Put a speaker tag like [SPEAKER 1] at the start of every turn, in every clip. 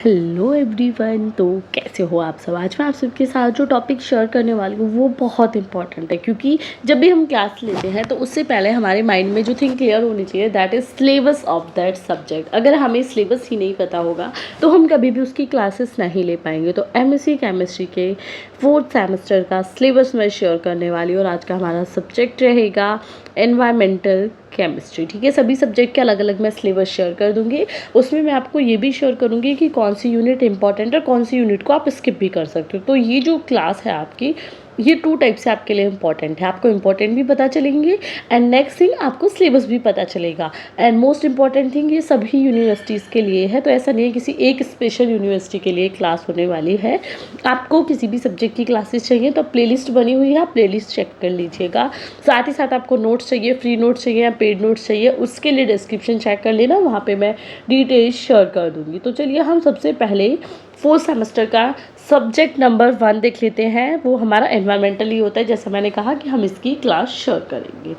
[SPEAKER 1] Hello everyone. तो कैसे हो आप सब। आज मैं आप सबके साथ जो टॉपिक शेयर करने वाली हूँ वो बहुत इंपॉर्टेंट है, क्योंकि जब भी हम क्लास लेते हैं तो उससे पहले हमारे माइंड में जो थिंग क्लियर होनी चाहिए, that is syllabus of that subject. अगर हमें सिलेबस ही नहीं पता होगा तो हम कभी भी उसकी क्लासेस नहीं ले पाएंगे। तो एमएससी केमिस्ट्री के 4th सेमेस्टर का सिलेबस मैं शेयर करने वाली हूँ और आज का हमारा सब्जेक्ट रहेगा एनवायरमेंटल केमिस्ट्री। ठीक है, सभी सब्जेक्ट के अलग अलग मैं सिलेबस शेयर कर दूंगी। उसमें मैं आपको ये भी शेयर करूंगी कि कौन सी यूनिट इंपॉर्टेंट है, कौन सी यूनिट को आप स्किप भी कर सकते हो। तो ये जो क्लास है आपकी, ये 2 टाइप से आपके लिए इंपॉर्टेंट है। आपको इंपॉर्टेंट भी पता चलेंगे एंड नेक्स्ट थिंग आपको सिलेबस भी पता चलेगा। एंड मोस्ट इंपॉर्टेंट थिंग, ये सभी यूनिवर्सिटीज़ के लिए है, तो ऐसा नहीं है किसी एक स्पेशल यूनिवर्सिटी के लिए क्लास होने वाली है। आपको किसी भी सब्जेक्ट की क्लासेस चाहिए तो प्लेलिस्ट बनी हुई है, आप प्लेलिस्ट चेक कर लीजिएगा। साथ ही साथ आपको नोट्स चाहिए, फ्री नोट्स चाहिए या पेड नोट्स चाहिए, उसके लिए डिस्क्रिप्शन चेक कर लेना, वहाँ पे मैं डिटेल्स शेयर कर दूँगी। तो चलिए हम सबसे पहले 4th सेमेस्टर का सब्जेक्ट नंबर 1 देख लेते हैं। वो हमारा एनवायरमेंटल ही होता है, जैसे मैंने कहा कि हम इसकी क्लास शेयर करेंगे।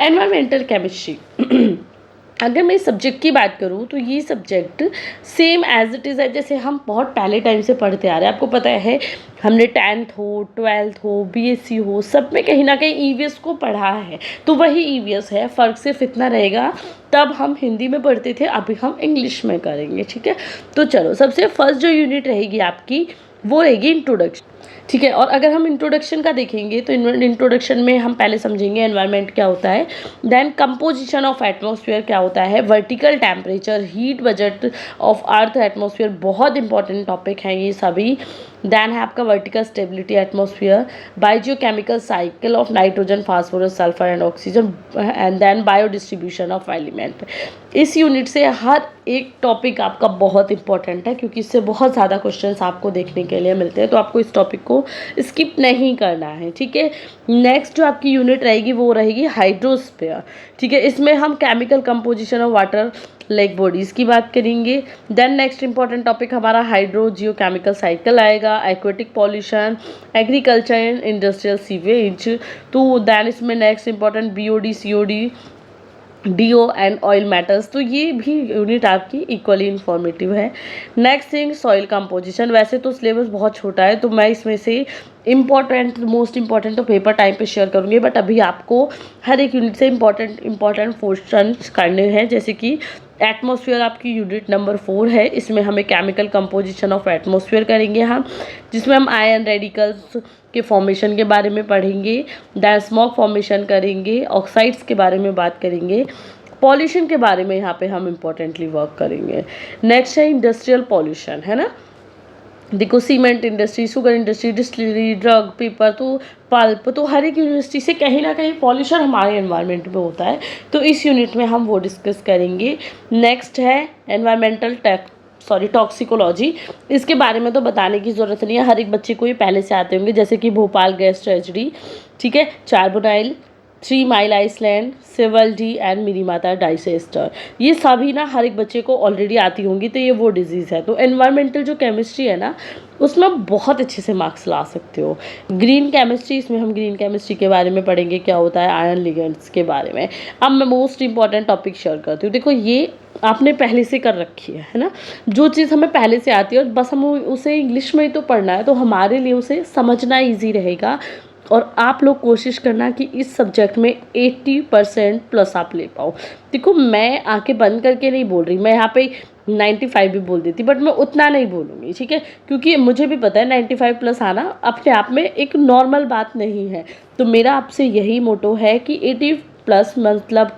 [SPEAKER 1] एनवायरमेंटल केमिस्ट्री अगर मैं इस सब्जेक्ट की बात करूँ तो ये subject same as it is है जैसे हम बहुत पहले टाइम से पढ़ते आ रहे हैं। आपको पता है हमने 10th हो, 12th हो, बीएससी हो, सब में कहीं ना कहीं ईवीएस को पढ़ा है। तो वही ईवीएस है, फ़र्क सिर्फ इतना रहेगा तब हम हिंदी में पढ़ते थे, अभी हम इंग्लिश में करेंगे। ठीक है, तो चलो सबसे फर्स्ट जो यूनिट रहेगी आपकी वो रहेगी इंट्रोडक्शन। ठीक है, और अगर हम इंट्रोडक्शन का देखेंगे तो इंट्रोडक्शन में हम पहले समझेंगे एनवायरनमेंट क्या होता है, देन कंपोजिशन ऑफ एटमॉस्फेयर क्या होता है, vertical temperature, heat budget of earth atmosphere, बहुत इंपॉर्टेंट टॉपिक हैं ये सभी। देन है आपका vertical stability atmosphere, biochemical cycle of nitrogen, phosphorus, sulphur and oxygen, and then bio distribution of element. इस यूनिट से हर एक टॉपिक आपका बहुत इंपॉर्टेंट है, क्योंकि इससे बहुत ज़्यादा क्वेश्चंस आपको देखने के लिए मिलते हैं, तो आपको इस टॉपिक को स्किप नहीं करना है। ठीक है, नेक्स्ट जो आपकी यूनिट रहेगी वो रहेगी हाइड्रोस्फीयर। ठीक है, इसमें हम chemical composition of water like bodies की बात करेंगे। देन नेक्स्ट इंपॉर्टेंट टॉपिक हमारा हाइड्रो जियो केमिकल साइकिल आएगा, aquatic pollution, agriculture and industrial sewage. तो देन इसमें next important BOD, COD, DO and oil matters. तो ये भी यूनिट आपकी इक्वली इंफॉर्मेटिव है। Next thing soil composition. वैसे तो सिलेबस बहुत छोटा है तो मैं इसमें से मोस्ट इंपॉर्टेंट तो पेपर टाइम पे शेयर करूँगी, बट अभी आपको हर एक यूनिट से इंपॉर्टेंट क्वेश्चन करने हैं। जैसे कि एटमॉस्फेयर आपकी यूनिट नंबर 4 है, इसमें हमें केमिकल कंपोजिशन ऑफ एटमॉस्फेयर करेंगे हम, जिसमें हम आयन रेडिकल्स के फॉर्मेशन के बारे में पढ़ेंगे, दैन स्मॉग फॉर्मेशन करेंगे, ऑक्साइड्स के बारे में बात करेंगे, पॉल्यूशन के बारे में यहाँ पे हम इम्पोर्टेंटली वर्क करेंगे। नेक्स्ट है इंडस्ट्रियल पॉल्यूशन, है ना। देखो cement industry, sugar industry, distillery, drug, paper, तो पल्प, तो हर एक यूनिवर्सिटी से कहीं ना कहीं पॉल्यूशन हमारे एनवायरनमेंट में होता है, तो इस यूनिट में हम वो डिस्कस करेंगे। नेक्स्ट है एनवायरमेंटल टॉक्सिकोलॉजी। इसके बारे में तो बताने की ज़रूरत नहीं है, हर एक बच्चे को ये पहले से आते होंगे, जैसे कि भोपाल गैस ट्रेजेडी, ठीक है, चार्बोनाइल, 3 माइल आइसलैंड, सेवल डी एंड मेरी माता डाइसेस्टर, ये सभी ना हर एक बच्चे को ऑलरेडी आती होंगी। तो ये वो डिजीज़ है। तो एनवायरमेंटल जो केमिस्ट्री है ना, उसमें बहुत अच्छे से मार्क्स ला सकते हो। ग्रीन केमिस्ट्री, इसमें हम ग्रीन केमिस्ट्री के बारे में पढ़ेंगे, क्या होता है आयन लिगेंड्स के बारे में। अब मैं मोस्ट इंपॉर्टेंट टॉपिक शेयर करती हूँ। देखो ये आपने पहले से कर रखी है ना, जो चीज़ हमें पहले से आती है और बस हम उसे इंग्लिश में ही तो पढ़ना है, तो हमारे लिए उसे समझना ईजी रहेगा। और आप लोग कोशिश करना कि इस सब्जेक्ट में 80% प्लस आप ले पाओ। देखो मैं आंखें बंद करके नहीं बोल रही, मैं यहाँ पे 95 भी बोल देती, बट मैं उतना नहीं बोलूँगी। ठीक है, क्योंकि मुझे भी पता है 95 प्लस आना अपने आप में एक नॉर्मल बात नहीं है। तो मेरा आपसे यही मोटो है कि 80 प्लस मतलब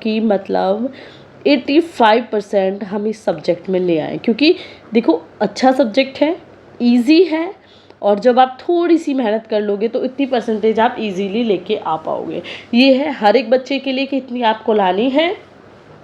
[SPEAKER 1] 85% हम इस सब्जेक्ट में ले आएँ, क्योंकि देखो अच्छा सब्जेक्ट है, ईजी है, और जब आप थोड़ी सी मेहनत कर लोगे तो इतनी परसेंटेज आप इजीली लेके आ पाओगे। ये है हर एक बच्चे के लिए कि इतनी आपको लानी है,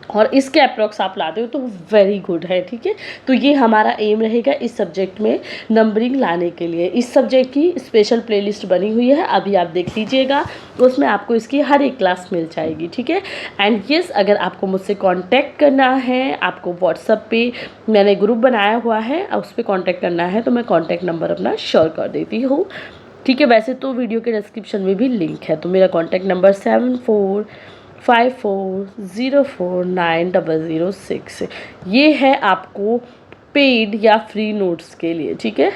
[SPEAKER 1] और इसके अप्रॉक्स आप लाते हो तो वेरी गुड है। ठीक है, तो ये हमारा एम रहेगा इस सब्जेक्ट में नंबरिंग लाने के लिए। इस सब्जेक्ट की स्पेशल प्लेलिस्ट बनी हुई है, अभी आप देख लीजिएगा, उसमें आपको इसकी हर एक क्लास मिल जाएगी। ठीक है, एंड यस अगर आपको मुझसे कांटेक्ट करना है, आपको व्हाट्सएप पे मैंने ग्रुप बनाया हुआ है, उस पर कॉन्टैक्ट करना है तो मैं कॉन्टैक्ट नंबर अपना शेयर कर देती हूँ। ठीक है, वैसे तो वीडियो के डिस्क्रिप्शन में भी लिंक है। तो मेरा कॉन्टैक्ट नंबर 7454049006, ये है आपको पेड या फ्री नोट्स के लिए, ठीक है।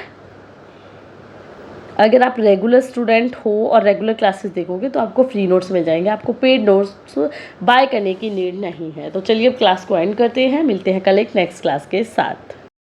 [SPEAKER 1] अगर आप रेगुलर स्टूडेंट हो और रेगुलर क्लासेस देखोगे तो आपको फ्री नोट्स मिल जाएंगे, आपको पेड नोट्स बाय करने की नीड नहीं है। तो चलिए अब क्लास को एंड करते हैं, मिलते हैं कल एक नेक्स्ट क्लास के साथ।